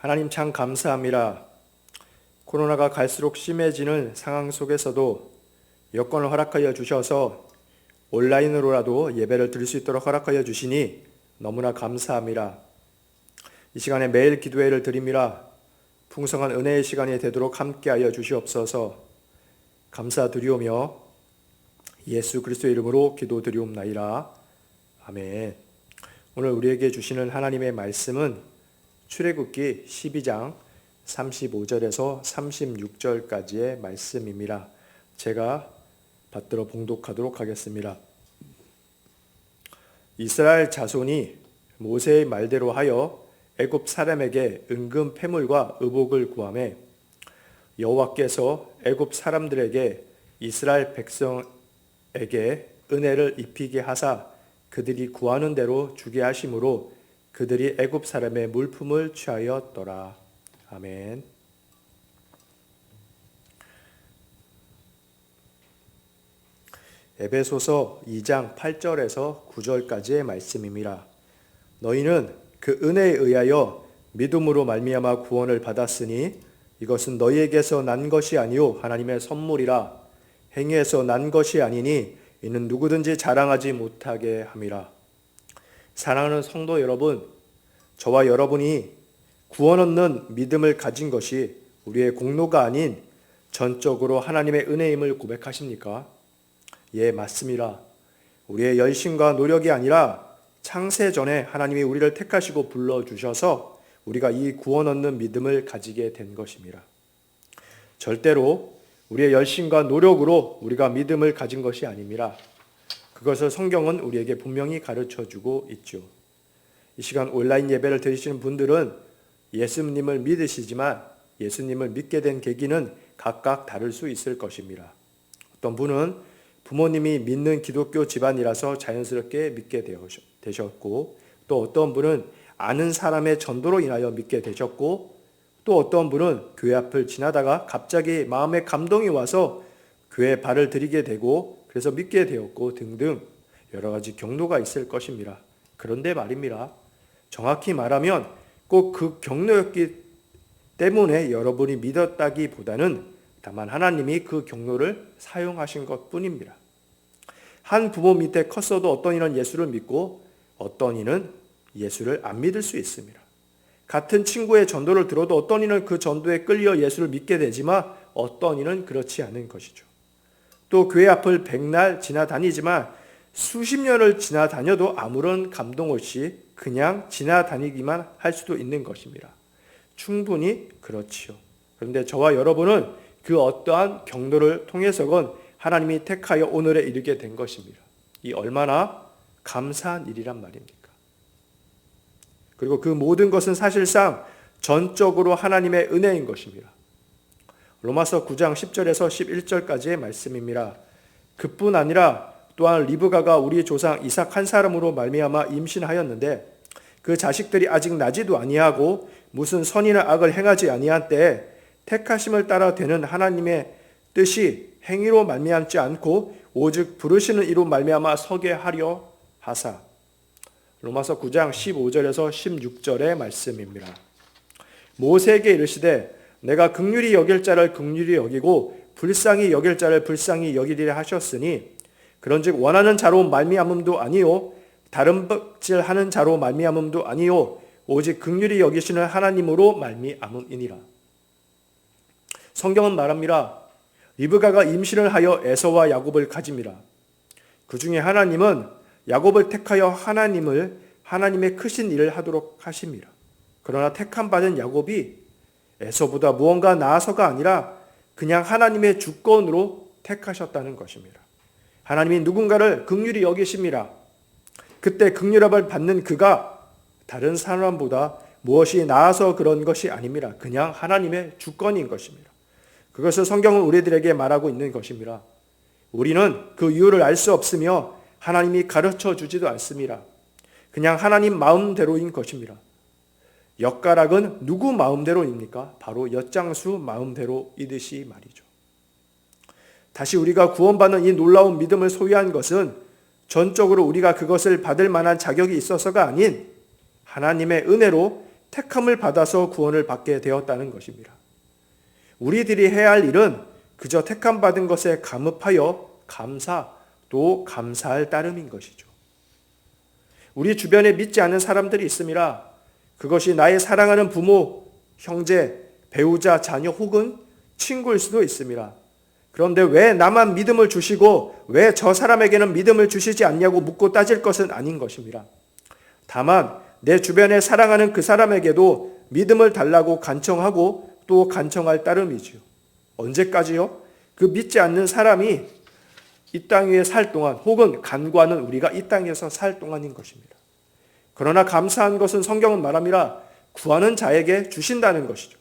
하나님 참 감사합니다. 코로나가 갈수록 심해지는 상황 속에서도 여건을 허락하여 주셔서 온라인으로라도 예배를 드릴 수 있도록 허락하여 주시니 너무나 감사합니다. 이 시간에 매일 기도회를 드립니다. 풍성한 은혜의 시간이 되도록 함께하여 주시옵소서. 감사드리오며 예수 그리스도의 이름으로 기도드리옵나이다. 아멘. 오늘 우리에게 주시는 하나님의 말씀은 출애굽기 12장 35절에서 36절까지의 말씀입니다. 제가 받들어 봉독하도록 하겠습니다. 이스라엘 자손이 모세의 말대로 하여 애굽 사람에게 은금 패물과 의복을 구하매 여호와께서 애굽 사람들에게 이스라엘 백성에게 은혜를 입히게 하사 그들이 구하는 대로 주게 하심으로 그들이 애굽 사람의 물품을 취하였더라. 아멘. 에베소서 2장 8절에서 9절까지의 말씀입니다. 너희는 그 은혜에 의하여 믿음으로 말미암아 구원을 받았으니 이것은 너희에게서 난 것이 아니요 하나님의 선물이라. 행위에서 난 것이 아니니 이는 누구든지 자랑하지 못하게 함이라. 사랑하는 성도 여러분, 저와 여러분이 구원 얻는 믿음을 가진 것이 우리의 공로가 아닌 전적으로 하나님의 은혜임을 고백하십니까? 예, 맞습니다. 우리의 열심과 노력이 아니라 창세 전에 하나님이 우리를 택하시고 불러주셔서 우리가 이 구원 얻는 믿음을 가지게 된 것입니다. 절대로 우리의 열심과 노력으로 우리가 믿음을 가진 것이 아닙니다. 그것을 성경은 우리에게 분명히 가르쳐주고 있죠. 이 시간 온라인 예배를 드리시는 분들은 예수님을 믿으시지만 예수님을 믿게 된 계기는 각각 다를 수 있을 것입니다. 어떤 분은 부모님이 믿는 기독교 집안이라서 자연스럽게 믿게 되셨고, 또 어떤 분은 아는 사람의 전도로 인하여 믿게 되셨고, 또 어떤 분은 교회 앞을 지나다가 갑자기 마음에 감동이 와서 교회에 발을 들이게 되고 그래서 믿게 되었고 등등 여러 가지 경로가 있을 것입니다. 그런데 말입니다. 정확히 말하면 꼭 그 경로였기 때문에 여러분이 믿었다기보다는 다만 하나님이 그 경로를 사용하신 것뿐입니다. 한 부모 밑에 컸어도 어떤 이는 예수를 믿고 어떤 이는 예수를 안 믿을 수 있습니다. 같은 친구의 전도를 들어도 어떤 이는 그 전도에 끌려 예수를 믿게 되지만 어떤 이는 그렇지 않은 것이죠. 또 교회 앞을 백날 지나다니지만 수십 년을 지나다녀도 아무런 감동 없이 그냥 지나다니기만 할 수도 있는 것입니다. 충분히 그렇지요. 그런데 저와 여러분은 그 어떠한 경로를 통해서건 하나님이 택하여 오늘에 이르게 된 것입니다. 이 얼마나 감사한 일이란 말입니까? 그리고 그 모든 것은 사실상 전적으로 하나님의 은혜인 것입니다. 로마서 9장 10절에서 11절까지의 말씀입니다. 그뿐 아니라 또한 리브가가 우리 조상 이삭 한 사람으로 말미암아 임신하였는데 그 자식들이 아직 나지도 아니하고 무슨 선이나 악을 행하지 아니한 때에 택하심을 따라 되는 하나님의 뜻이 행위로 말미암지 않고 오직 부르시는 이로 말미암아 서게 하려 하사. 로마서 9장 15절에서 16절의 말씀입니다. 모세에게 이르시되 내가 긍휼히 여길 자를 긍휼히 여기고 불쌍히 여길 자를 불쌍히 여기리라 하셨으니 그런즉 원하는 자로 말미암음도 아니요 다른 덕질하는 자로 말미암음도 아니요 오직 긍휼히 여기시는 하나님으로 말미암음이니라. 성경은 말합니다. 리브가가 임신을 하여 에서와 야곱을 가집니다. 그 중에 하나님은 야곱을 택하여 하나님의 크신 일을 하도록 하십니다. 그러나 택함 받은 야곱이 에서보다 무언가 나아서가 아니라 그냥 하나님의 주권으로 택하셨다는 것입니다. 하나님이 누군가를 긍휼히 여기십니다. 그때 긍휼함을 받는 그가 다른 사람보다 무엇이 나아서 그런 것이 아닙니다. 그냥 하나님의 주권인 것입니다. 그것을 성경은 우리들에게 말하고 있는 것입니다. 우리는 그 이유를 알 수 없으며 하나님이 가르쳐 주지도 않습니다. 그냥 하나님 마음대로인 것입니다. 엿가락은 누구 마음대로입니까? 바로 엿장수 마음대로이듯이 말이죠. 다시 우리가 구원받는 이 놀라운 믿음을 소유한 것은 전적으로 우리가 그것을 받을 만한 자격이 있어서가 아닌 하나님의 은혜로 택함을 받아서 구원을 받게 되었다는 것입니다. 우리들이 해야 할 일은 그저 택함 받은 것에 감업하여 또 감사할 따름인 것이죠. 우리 주변에 믿지 않는 사람들이 있습니다. 그것이 나의 사랑하는 부모, 형제, 배우자, 자녀 혹은 친구일 수도 있습니다. 그런데 왜 나만 믿음을 주시고 왜 저 사람에게는 믿음을 주시지 않냐고 묻고 따질 것은 아닌 것입니다. 다만 내 주변에 사랑하는 그 사람에게도 믿음을 달라고 간청하고 또 간청할 따름이지요. 언제까지요? 그 믿지 않는 사람이 이 땅 위에 살 동안 혹은 간과는 우리가 이 땅에서 살 동안인 것입니다. 그러나 감사한 것은 성경은 말합니다. 구하는 자에게 주신다는 것이죠.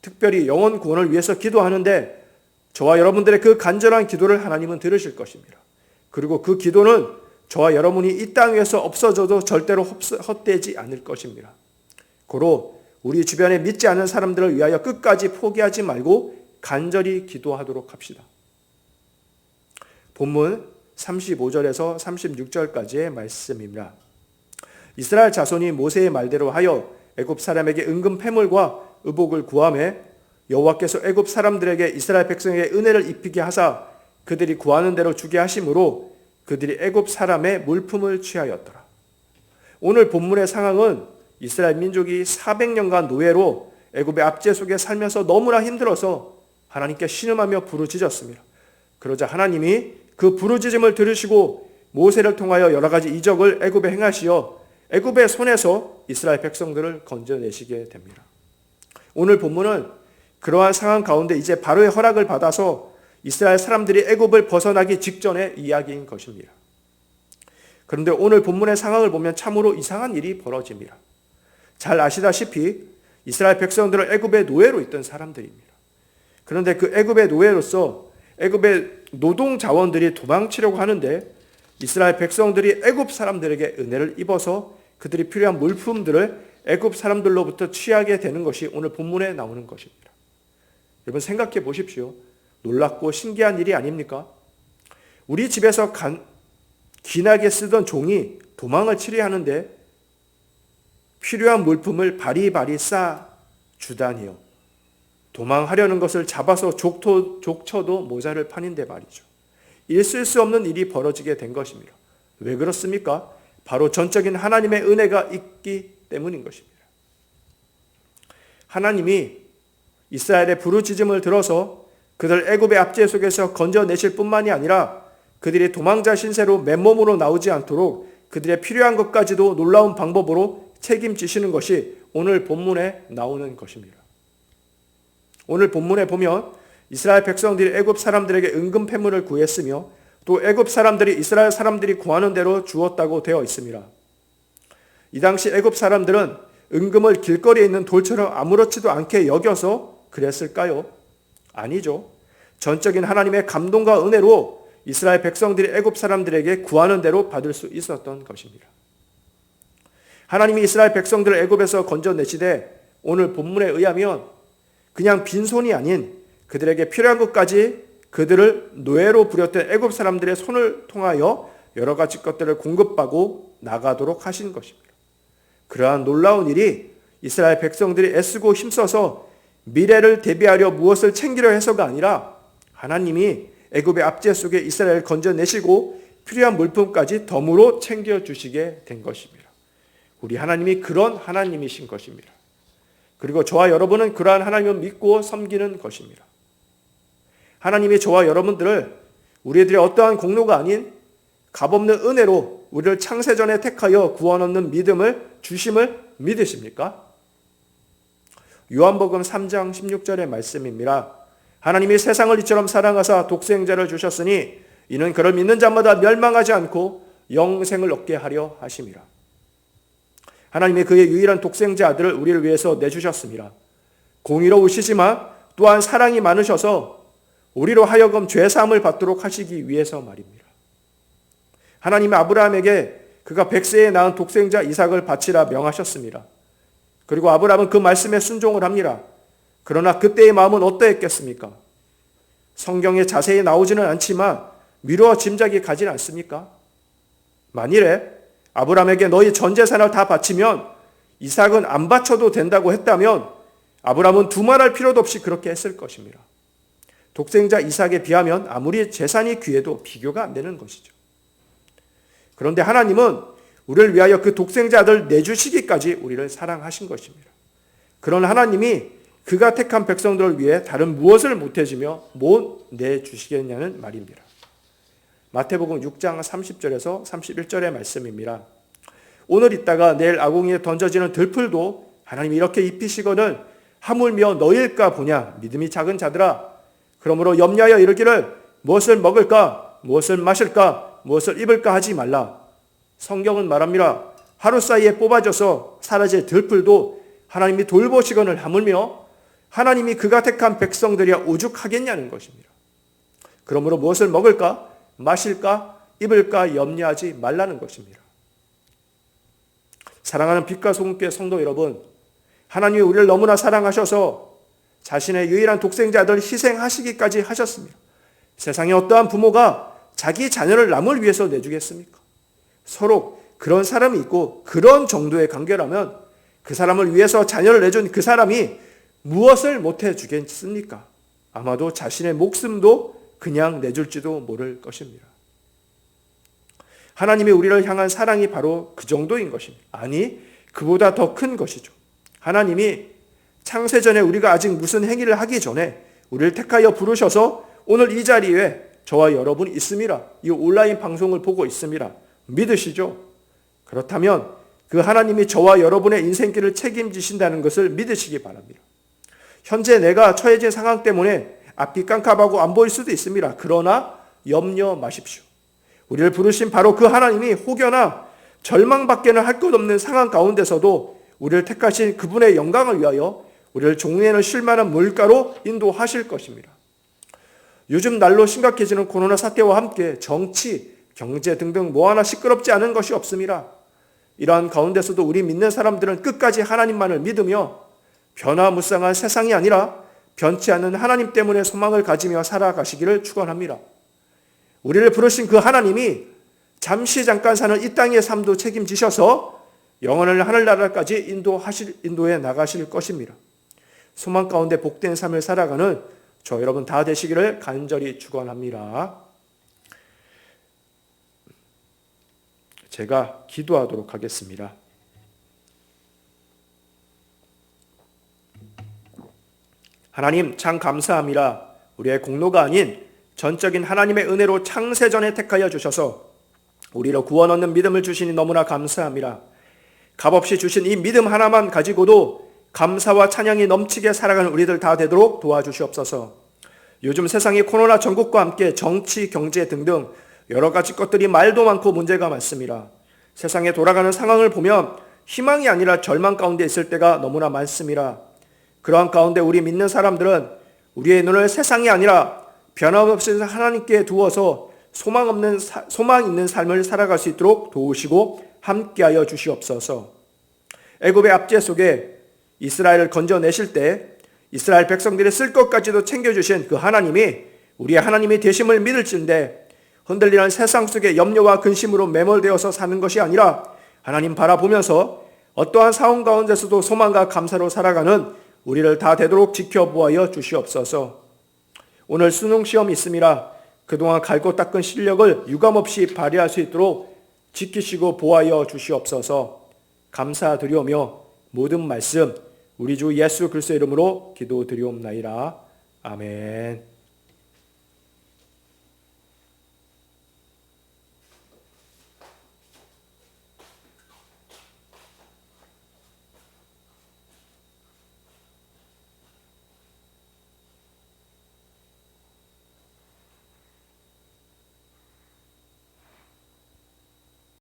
특별히 영혼 구원을 위해서 기도하는데 저와 여러분들의 그 간절한 기도를 하나님은 들으실 것입니다. 그리고 그 기도는 저와 여러분이 이 땅 위에서 없어져도 절대로 헛되지 않을 것입니다. 고로 우리 주변에 믿지 않는 사람들을 위하여 끝까지 포기하지 말고 간절히 기도하도록 합시다. 본문 35절에서 36절까지의 말씀입니다. 이스라엘 자손이 모세의 말대로 하여 애굽 사람에게 은금 패물과 의복을 구하매 여호와께서 애굽 사람들에게 이스라엘 백성에게 은혜를 입히게 하사 그들이 구하는 대로 주게 하심으로 그들이 애굽 사람의 물품을 취하였더라. 오늘 본문의 상황은 이스라엘 민족이 400년간 노예로 애굽의 압제 속에 살면서 너무나 힘들어서 하나님께 신음하며 부르짖었습니다. 그러자 하나님이 그 부르짖음을 들으시고 모세를 통하여 여러 가지 이적을 애굽에 행하시어 애굽의 손에서 이스라엘 백성들을 건져내시게 됩니다. 오늘 본문은 그러한 상황 가운데 이제 바로의 허락을 받아서 이스라엘 사람들이 애굽을 벗어나기 직전의 이야기인 것입니다. 그런데 오늘 본문의 상황을 보면 참으로 이상한 일이 벌어집니다. 잘 아시다시피 이스라엘 백성들은 애굽의 노예로 있던 사람들입니다. 그런데 그 애굽의 노예로서 애굽의 노동 자원들이 도망치려고 하는데 이스라엘 백성들이 애굽 사람들에게 은혜를 입어서 그들이 필요한 물품들을 애굽 사람들로부터 취하게 되는 것이 오늘 본문에 나오는 것입니다. 여러분 생각해 보십시오. 놀랍고 신기한 일이 아닙니까? 우리 집에서 귀하게 쓰던 종이 도망을 치려하는데 필요한 물품을 바리바리 싸 주다니요. 도망하려는 것을 잡아서 족쳐도 모자를 파는데 말이죠. 있을 수 없는 일이 벌어지게 된 것입니다. 왜 그렇습니까? 바로 전적인 하나님의 은혜가 있기 때문인 것입니다. 하나님이 이스라엘의 부르짖음을 들어서 그들 애굽의 압제 속에서 건져내실 뿐만이 아니라 그들이 도망자 신세로 맨몸으로 나오지 않도록 그들의 필요한 것까지도 놀라운 방법으로 책임지시는 것이 오늘 본문에 나오는 것입니다. 오늘 본문에 보면 이스라엘 백성들이 애굽 사람들에게 은금 패물을 구했으며 또 애굽 사람들이 이스라엘 사람들이 구하는 대로 주었다고 되어 있습니다. 이 당시 애굽 사람들은 은금을 길거리에 있는 돌처럼 아무렇지도 않게 여겨서 그랬을까요? 아니죠. 전적인 하나님의 감동과 은혜로 이스라엘 백성들이 애굽 사람들에게 구하는 대로 받을 수 있었던 것입니다. 하나님이 이스라엘 백성들을 애굽에서 건져내시되 오늘 본문에 의하면 그냥 빈손이 아닌 그들에게 필요한 것까지 그들을 노예로 부렸던 애굽 사람들의 손을 통하여 여러 가지 것들을 공급하고 나가도록 하신 것입니다. 그러한 놀라운 일이 이스라엘 백성들이 애쓰고 힘써서 미래를 대비하려 무엇을 챙기려 해서가 아니라 하나님이 애굽의 압제 속에 이스라엘을 건져내시고 필요한 물품까지 덤으로 챙겨주시게 된 것입니다. 우리 하나님이 그런 하나님이신 것입니다. 그리고 저와 여러분은 그러한 하나님을 믿고 섬기는 것입니다. 하나님이 저와 여러분들을 우리들의 어떠한 공로가 아닌 값없는 은혜로 우리를 창세전에 택하여 구원 얻는 믿음을 주심을 믿으십니까? 요한복음 3장 16절의 말씀입니다. 하나님이 세상을 이처럼 사랑하사 독생자를 주셨으니 이는 그를 믿는 자마다 멸망하지 않고 영생을 얻게 하려 하심이라. 하나님이 그의 유일한 독생자 아들을 우리를 위해서 내주셨습니다. 공의로우시지만 또한 사랑이 많으셔서 우리로 하여금 죄사함을 받도록 하시기 위해서 말입니다. 하나님이 아브라함에게 그가 100세에 낳은 독생자 이삭을 바치라 명하셨습니다. 그리고 아브라함은 그 말씀에 순종을 합니다. 그러나 그때의 마음은 어떠했겠습니까? 성경에 자세히 나오지는 않지만 미루어 짐작이 가진 않습니까? 만일에 아브라함에게 너희 전 재산을 다 바치면 이삭은 안 바쳐도 된다고 했다면 아브라함은 두말할 필요도 없이 그렇게 했을 것입니다. 독생자 이삭에 비하면 아무리 재산이 귀해도 비교가 안 되는 것이죠. 그런데 하나님은 우리를 위하여 그 독생자 아들 내주시기까지 우리를 사랑하신 것입니다. 그런 하나님이 그가 택한 백성들을 위해 다른 무엇을 못해주며 못 내주시겠냐는 말입니다. 마태복음 6장 30절에서 31절의 말씀입니다. 오늘 있다가 내일 아궁이에 던져지는 들풀도 하나님이 이렇게 입히시거늘 하물며 너일까 보냐. 믿음이 작은 자들아, 그러므로 염려하여 이르기를 무엇을 먹을까, 무엇을 마실까, 무엇을 입을까 하지 말라. 성경은 말합니다. 하루 사이에 뽑아져서 사라질 들풀도 하나님이 돌보시거늘 하물며 하나님이 그가 택한 백성들이야 오죽하겠냐는 것입니다. 그러므로 무엇을 먹을까, 마실까, 입을까 염려하지 말라는 것입니다. 사랑하는 빛과 소금교회 성도 여러분, 하나님이 우리를 너무나 사랑하셔서 자신의 유일한 독생자 아들을 희생하시기까지 하셨습니다. 세상에 어떠한 부모가 자기 자녀를 남을 위해서 내주겠습니까? 서로 그런 사람이 있고 그런 정도의 관계라면 그 사람을 위해서 자녀를 내준 그 사람이 무엇을 못해 주겠습니까? 아마도 자신의 목숨도 그냥 내줄지도 모를 것입니다. 하나님이 우리를 향한 사랑이 바로 그 정도인 것입니다. 아니, 그보다 더 큰 것이죠. 하나님이 창세전에 우리가 아직 무슨 행위를 하기 전에 우리를 택하여 부르셔서 오늘 이 자리에 저와 여러분이 있습니다. 이 온라인 방송을 보고 있습니다. 믿으시죠? 그렇다면 그 하나님이 저와 여러분의 인생길을 책임지신다는 것을 믿으시기 바랍니다. 현재 내가 처해진 상황 때문에 앞이 깜깜하고 안 보일 수도 있습니다. 그러나 염려 마십시오. 우리를 부르신 바로 그 하나님이 혹여나 절망밖에는 할 것 없는 상황 가운데서도 우리를 택하신 그분의 영광을 위하여 우리를 종려에는 쉴만한 물가로 인도하실 것입니다. 요즘 날로 심각해지는 코로나 사태와 함께 정치, 경제 등등 뭐 하나 시끄럽지 않은 것이 없습니다. 이러한 가운데서도 우리 믿는 사람들은 끝까지 하나님만을 믿으며 변화무쌍한 세상이 아니라 변치 않는 하나님 때문에 소망을 가지며 살아가시기를 축원합니다. 우리를 부르신 그 하나님이 잠시 잠깐 사는 이 땅의 삶도 책임지셔서 영원한 하늘나라까지 인도해 나가실 것입니다. 소망 가운데 복된 삶을 살아가는 저 여러분 다 되시기를 간절히 축원합니다. 제가 기도하도록 하겠습니다. 하나님 참 감사합니다. 우리의 공로가 아닌 전적인 하나님의 은혜로 창세전에 택하여 주셔서 우리로 구원 얻는 믿음을 주시니 너무나 감사합니다. 값없이 주신 이 믿음 하나만 가지고도 감사와 찬양이 넘치게 살아가는 우리들 다 되도록 도와주시옵소서. 요즘 세상이 코로나 전국과 함께 정치, 경제 등등 여러 가지 것들이 말도 많고 문제가 많습니다. 세상에 돌아가는 상황을 보면 희망이 아니라 절망 가운데 있을 때가 너무나 많습니다. 그러한 가운데 우리 믿는 사람들은 우리의 눈을 세상이 아니라 변함없이 하나님께 두어서 소망 있는 삶을 살아갈 수 있도록 도우시고 함께하여 주시옵소서. 애굽의 압제 속에 이스라엘을 건져내실 때 이스라엘 백성들이 쓸 것까지도 챙겨주신 그 하나님이 우리의 하나님이 되심을 믿을진데 흔들리는 세상 속에 염려와 근심으로 매몰되어서 사는 것이 아니라 하나님 바라보면서 어떠한 상황 가운데서도 소망과 감사로 살아가는 우리를 다 되도록 지켜보아여 주시옵소서. 오늘 수능 시험이 있습니다. 그동안 갈고 닦은 실력을 유감없이 발휘할 수 있도록 지키시고 보아여 주시옵소서. 감사드리오며 모든 말씀 우리 주 예수 그리스도의 이름으로 기도드리옵나이다. 아멘.